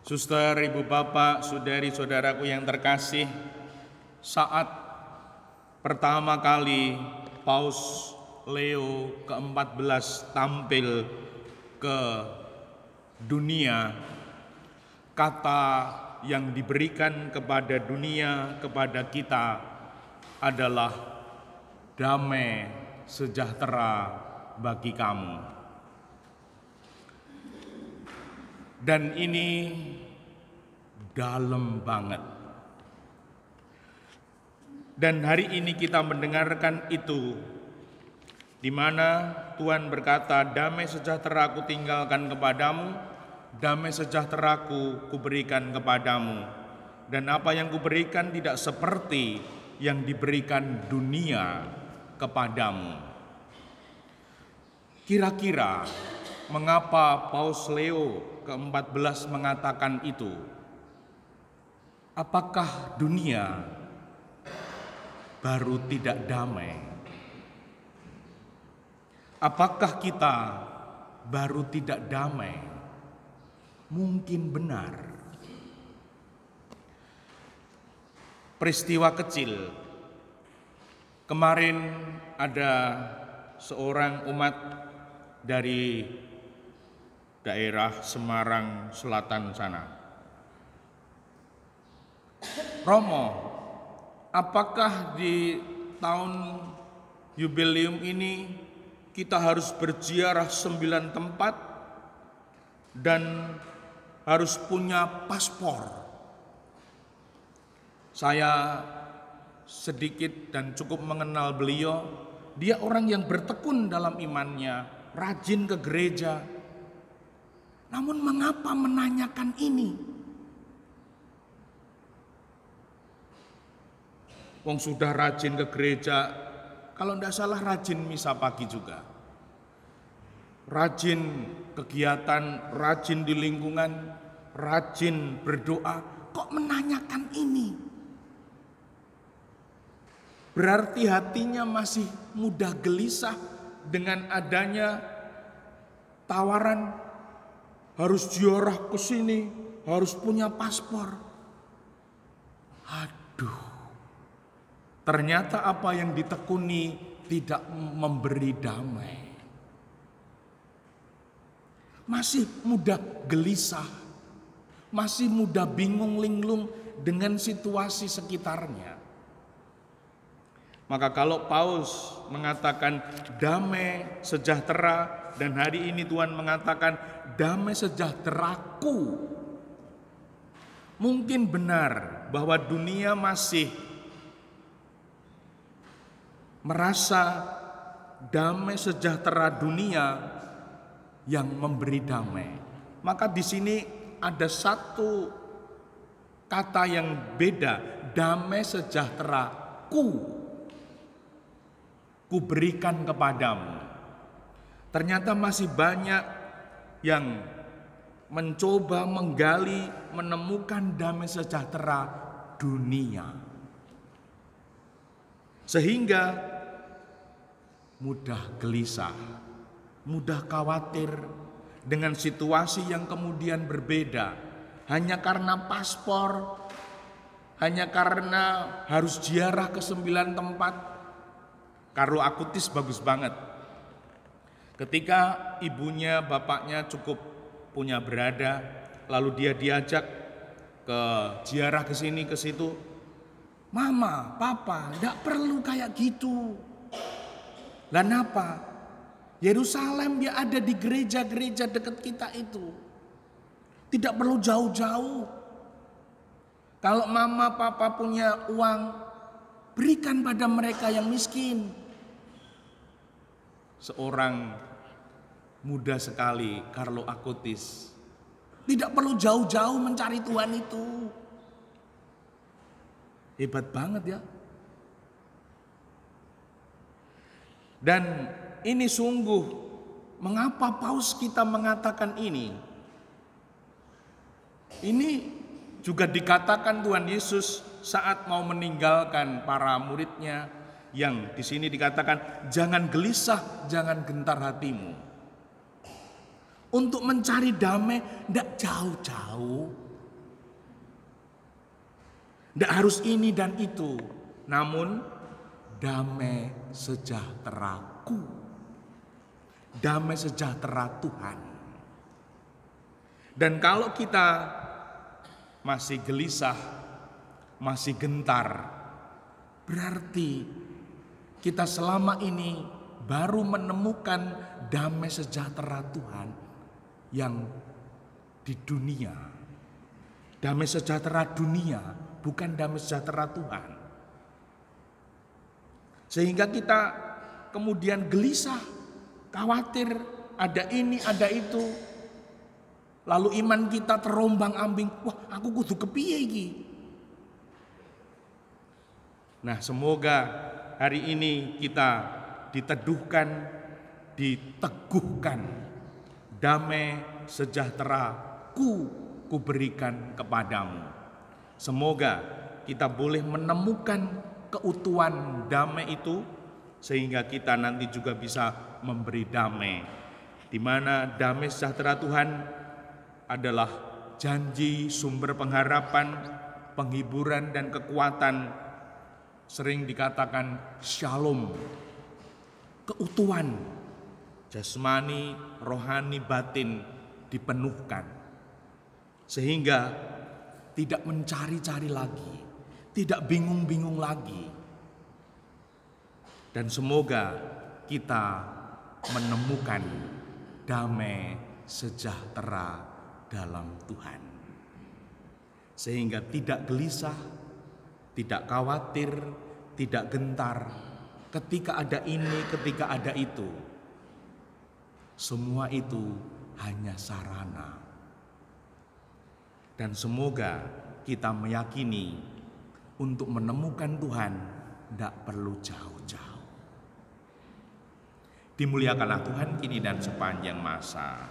Suster, ibu bapak, saudari saudaraku yang terkasih, saat pertama kali Paus Leo ke-14 tampil ke dunia, kata yang diberikan kepada dunia, kepada kita adalah damai sejahtera bagi kamu. Dan ini dalam banget. Dan hari ini kita mendengarkan itu, di mana Tuhan berkata, damai sejahtera aku tinggalkan kepadamu, damai sejahtera aku kuberikan kepadamu. Dan apa yang kuberikan tidak seperti yang diberikan dunia kepadamu. Kira-kira mengapa Paus Leo ke-14 mengatakan itu? Apakah dunia baru tidak damai? Apakah kita baru tidak damai? Mungkin benar. Peristiwa kecil. Kemarin ada seorang umat dari daerah Semarang Selatan sana. Romo, apakah di tahun jubileum ini kita harus berziarah 9 tempat dan harus punya paspor? Saya sedikit dan cukup mengenal beliau. Dia orang yang bertekun dalam imannya, rajin ke gereja. Namun mengapa menanyakan ini? Wong sudah rajin ke gereja, kalau tidak salah rajin misa pagi juga. Rajin kegiatan, rajin di lingkungan, rajin berdoa, kok menanyakan ini? Berarti hatinya masih mudah gelisah dengan adanya tawaran harus ziarah ke sini, harus punya paspor. Aduh, ternyata apa yang ditekuni tidak memberi damai. Masih mudah gelisah, masih mudah bingung linglung dengan situasi sekitarnya. Maka kalau Paus mengatakan damai sejahtera, dan hari ini Tuhan mengatakan damai sejahteraku, mungkin benar bahwa dunia masih merasa damai sejahtera dunia yang memberi damai. Maka di sini ada satu kata yang beda, damai sejahteraku kuberikan kepadamu. Ternyata masih banyak yang mencoba menggali, menemukan damai sejahtera dunia. Sehingga mudah gelisah, mudah khawatir dengan situasi yang kemudian berbeda. Hanya karena paspor, hanya karena harus ziarah ke 9 tempat. Carlo Acutis bagus banget. Ketika ibunya, bapaknya cukup punya berada, lalu dia diajak ke ziarah ke sini ke situ. Mama, papa, enggak perlu kayak gitu. Lah apa? Yerusalem dia ada di gereja-gereja dekat kita itu. Tidak perlu jauh-jauh. Kalau mama, papa punya uang, berikan pada mereka yang miskin. Seorang muda sekali, Carlo Acutis, tidak perlu jauh-jauh mencari Tuhan itu. Hebat banget ya. Dan ini sungguh, mengapa Paus kita mengatakan ini? Ini juga dikatakan Tuhan Yesus saat mau meninggalkan para muridnya, yang di sini dikatakan jangan gelisah, jangan gentar hatimu. Untuk mencari damai tidak jauh-jauh, Tidak harus ini dan itu, namun damai sejahteraku, damai sejahtera Tuhan. Dan kalau kita masih gelisah, masih gentar, berarti kita selama ini baru menemukan damai sejahtera Tuhan yang di dunia. Damai sejahtera dunia, bukan damai sejahtera Tuhan. Sehingga kita kemudian gelisah, khawatir, ada ini, ada itu. Lalu iman kita terombang-ambing, wah aku kudu kepiye iki. Nah, semoga hari ini kita diteduhkan, diteguhkan, damai sejahtera ku berikan kepadamu. Semoga kita boleh menemukan keutuhan damai itu, sehingga kita nanti juga bisa memberi damai, di mana damai sejahtera Tuhan adalah janji, sumber pengharapan, penghiburan dan kekuatan. Sering dikatakan shalom, keutuhan jasmani, rohani, batin dipenuhkan, sehingga tidak mencari-cari lagi, tidak bingung-bingung lagi. Dan semoga kita menemukan damai sejahtera dalam Tuhan, sehingga tidak gelisah, tidak khawatir, tidak gentar ketika ada ini, ketika ada itu. Semua itu hanya sarana. Dan semoga kita meyakini untuk menemukan Tuhan tidak perlu jauh-jauh. Dimuliakanlah Tuhan kini dan sepanjang masa.